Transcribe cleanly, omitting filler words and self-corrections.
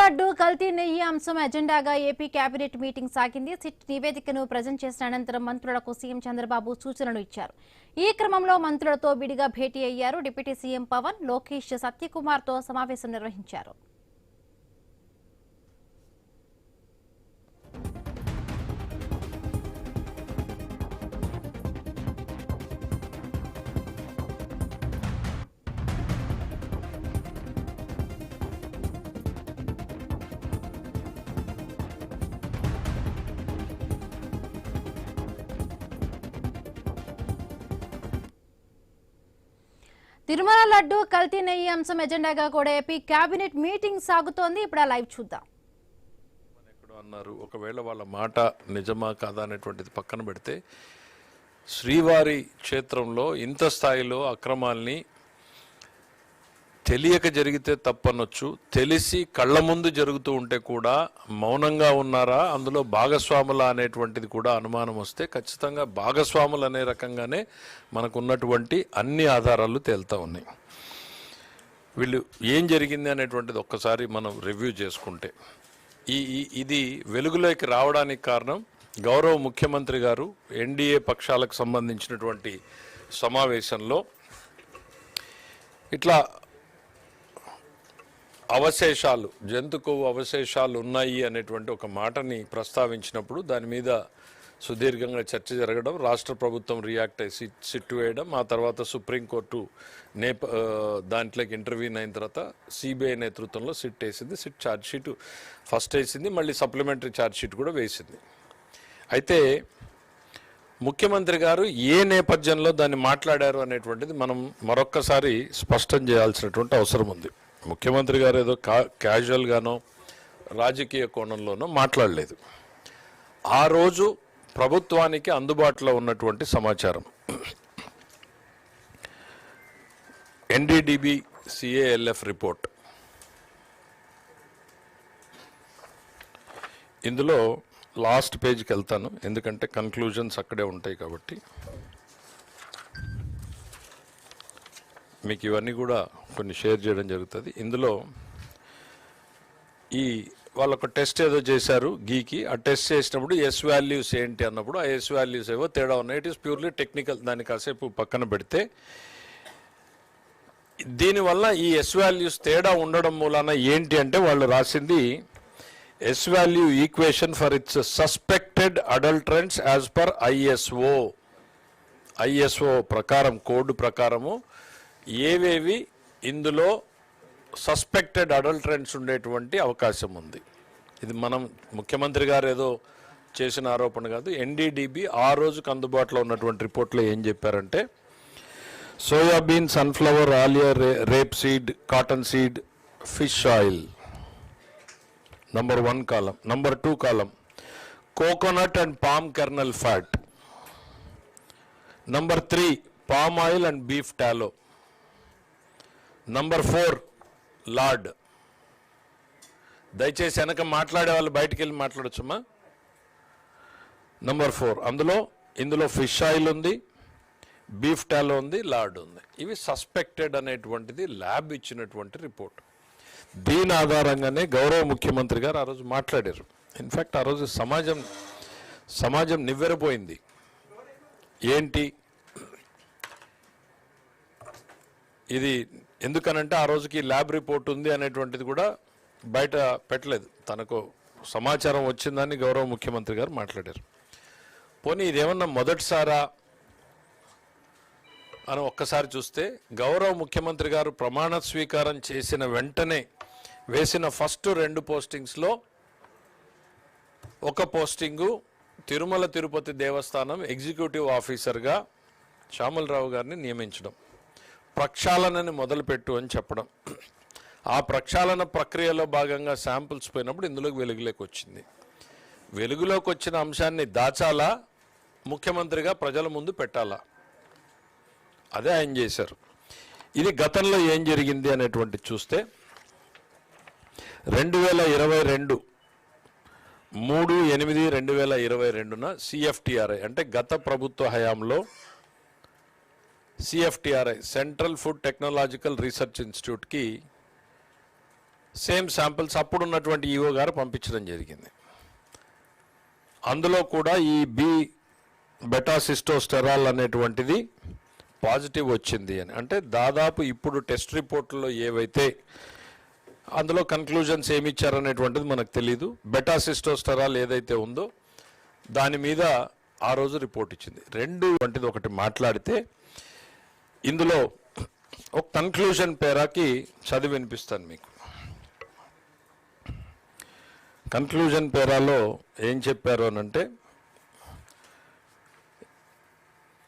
లడ్డు కల్తీ నెయ్యి అంశం ఎజెండాగా ఏపీ కేబినెట్ మీటింగ్ సాగింది. సిట్ నివేదికను ప్రజెంట్ చేసిన అనంతరం మంత్రులకు సీఎం చంద్రబాబు సూచనలు ఇచ్చారు. ఈ క్రమంలో మంత్రులతో విడిగా భేటీ అయ్యారు. డిప్యూటీ సీఎం పవన్, లోకేష్, సత్యకుమార్తో సమావేశం నిర్వహించారు. తిరుమల లడ్డు కల్తీ నెయ్యి అంశం ఎజెండాగా కూడా ఏపీ కేబినెట్ మీటింగ్ సాగుతోంది. ఇప్పుడు లైవ్ చూద్దాం. అన్నారు ఒకవేళ వాళ్ళ మాట నిజమా కాదా అనేటువంటిది పక్కన పెడితే శ్రీవారి క్షేత్రంలో ఇంత స్థాయిలో అక్రమాల్ని తెలియక జరిగితే తప్పనొచ్చు, తెలిసి కళ్ళ ముందు జరుగుతూ ఉంటే కూడా మౌనంగా ఉన్నారా, అందులో భాగస్వాముల అనేటువంటిది కూడా అనుమానం వస్తే ఖచ్చితంగా భాగస్వాములు అనే రకంగానే మనకున్నటువంటి అన్ని ఆధారాలు తేలుతూ ఉన్నాయి. వీళ్ళు ఏం జరిగింది అనేటువంటిది ఒక్కసారి మనం రివ్యూ చేసుకుంటే ఇది వెలుగులోకి రావడానికి కారణం గౌరవ ముఖ్యమంత్రి గారు ఎన్డీఏ పక్షాలకు సంబంధించినటువంటి సమావేశంలో ఇట్లా అవశేషాలు, జంతు కొవ్వు అవశేషాలు ఉన్నాయి అనేటువంటి ఒక మాటని ప్రస్తావించినప్పుడు దాని మీద సుదీర్ఘంగా చర్చ జరగడం, రాష్ట్ర ప్రభుత్వం రియాక్ట్ అయ్యి సిట్ వేయడం, ఆ తర్వాత సుప్రీంకోర్టు దాంట్లోకి ఇంటర్వ్యూన్ అయిన తర్వాత సిబిఐ నేతృత్వంలో సిట్ వేసింది. సిట్ ఛార్జ్ షీట్ ఫస్ట్ వేసింది, మళ్ళీ సప్లిమెంటరీ ఛార్జ్ షీట్ కూడా వేసింది. అయితే ముఖ్యమంత్రి గారు ఏ నేపథ్యంలో దాన్ని మాట్లాడారు అనేటువంటిది మనం మరొక్కసారి స్పష్టం చేయాల్సినటువంటి అవసరం ఉంది. ముఖ్యమంత్రి గారు ఏదో క్యాజువల్గానో రాజకీయ కోణంలోనో మాట్లాడలేదు. ఆ రోజు ప్రభుత్వానికి అందుబాటులో ఉన్నటువంటి సమాచారం ఎన్డీడీబీ సిఏఎల్ఎఫ్ రిపోర్ట్, ఇందులో లాస్ట్ పేజ్కి వెళ్తాను ఎందుకంటే కన్క్లూజన్స్ అక్కడే ఉంటాయి కాబట్టి. మీకు ఇవన్నీ కూడా కొన్ని షేర్ చేయడం జరుగుతుంది. ఇందులో వాళ్ళొక టెస్ట్ ఏదో చేశారు గీకి, ఆ టెస్ట్ చేసినప్పుడు ఎస్ వాల్యూస్ ఏంటి అన్నప్పుడు ఆ ఎస్ వాల్యూస్ ఏవో తేడా ఉన్నాయి. ఇట్ ఈస్ ప్యూర్లీ టెక్నికల్, దాన్ని కాసేపు పక్కన పెడితే దీనివల్ల ఈ ఎస్ వాల్యూస్ తేడా ఉండడం మూలాన ఏంటి అంటే వాళ్ళు రాసింది S value equation for its suspected adulterants as per ISO ప్రకారం, కోడ్ ప్రకారము ఏవేవి ఇందులో సస్పెక్టెడ్ అడల్టరెంట్స్ ఉండేటువంటి అవకాశం ఉంది. ఇది మనం ముఖ్యమంత్రి గారు ఏదో చేసిన ఆరోపణ కాదు. ఎన్డీడీబీ ఆ రోజుకు అందుబాటులో ఉన్నటువంటి రిపోర్ట్లో ఏం చెప్పారంటే soybean, sunflower, Alia, rape seed, cotton seed, fish oil number 1 column. Number 2 column coconut and palm kernel fat. Number 3 palm oil and beef టాలో. Number 4 lord. దయచేసి వెనక మాట్లాడే వాళ్ళు బయటికి వెళ్ళి మాట్లాడొచ్చమ్మా. నంబర్ 4 ఇందులో ఫిష్ ఆయిల్ ఉంది, బీఫ్ టాలో ఉంది, లార్డ్ ఉంది. ఇవి సస్పెక్టెడ్ అనేటువంటిది ల్యాబ్ ఇచ్చినటువంటి రిపోర్ట్. దీని ఆధారంగానే గౌరవ ముఖ్యమంత్రి గారు ఆ రోజు మాట్లాడారు. ఇన్ఫ్యాక్ట్ ఆ రోజు సమాజం నివ్వెరపోయింది. ఏంటి ఇది, ఎందుకనంటే ఆ రోజుకి ల్యాబ్ రిపోర్ట్ ఉంది అనేటువంటిది కూడా బయట పెట్టలేదు. తనకు సమాచారం వచ్చిందని గౌరవ ముఖ్యమంత్రి గారు మాట్లాడారు. పోనీ ఇదేమన్నా మొదటిసారా అని ఒక్కసారి చూస్తే గౌరవ ముఖ్యమంత్రి గారు ప్రమాణ స్వీకారం చేసిన వెంటనే వేసిన ఫస్ట్ 2 పోస్టింగ్స్లో ఒక పోస్టింగు తిరుమల తిరుపతి దేవస్థానం ఎగ్జిక్యూటివ్ ఆఫీసర్గా శ్యామలరావు గారిని నియమించడం, ప్రక్షాళనని మొదలుపెట్టు అని చెప్పడం. ఆ ప్రక్షాళన ప్రక్రియలో భాగంగా శాంపుల్స్ పోయినప్పుడు ఇందులోకి వెలుగులోకి వచ్చింది. వెలుగులోకి వచ్చిన అంశాన్ని దాచాలా, ముఖ్యమంత్రిగా ప్రజల ముందు పెట్టాలా, అదే ఆయన చేశారు. ఇది గతంలో ఏం జరిగింది అనేటువంటి చూస్తే 2022 3/8/2022న సిఎఫ్టిఆర్ఐ అంటే గత ప్రభుత్వ హయాంలో CFTRI central food technological research ఇన్స్టిట్యూట్కి సేమ్ శాంపిల్స్ అప్పుడు ఉన్నటువంటి ఈఓ గారు పంపించడం జరిగింది. అందులో కూడా ఈ బెటాసిస్టోస్టెరాల్ అనేటువంటిది పాజిటివ్ వచ్చింది అని. అంటే దాదాపు ఇప్పుడు టెస్ట్ రిపోర్ట్లో ఏవైతే అందులో కన్క్లూజన్స్ ఏమి ఇచ్చారనేటువంటిది మనకు తెలీదు. బెటాసిస్టోస్టెరాల్ ఏదైతే ఉందో దాని మీద ఆ రోజు రిపోర్ట్ ఇచ్చింది. రెండు వంటిది ఒకటి మాట్లాడితే ఇందులో ఒక కన్క్లూజన్ పేరాకి చదివి వినిపిస్తాను మీకు. కన్క్లూజన్ పేరాలో ఏం చెప్పారు అనంటే,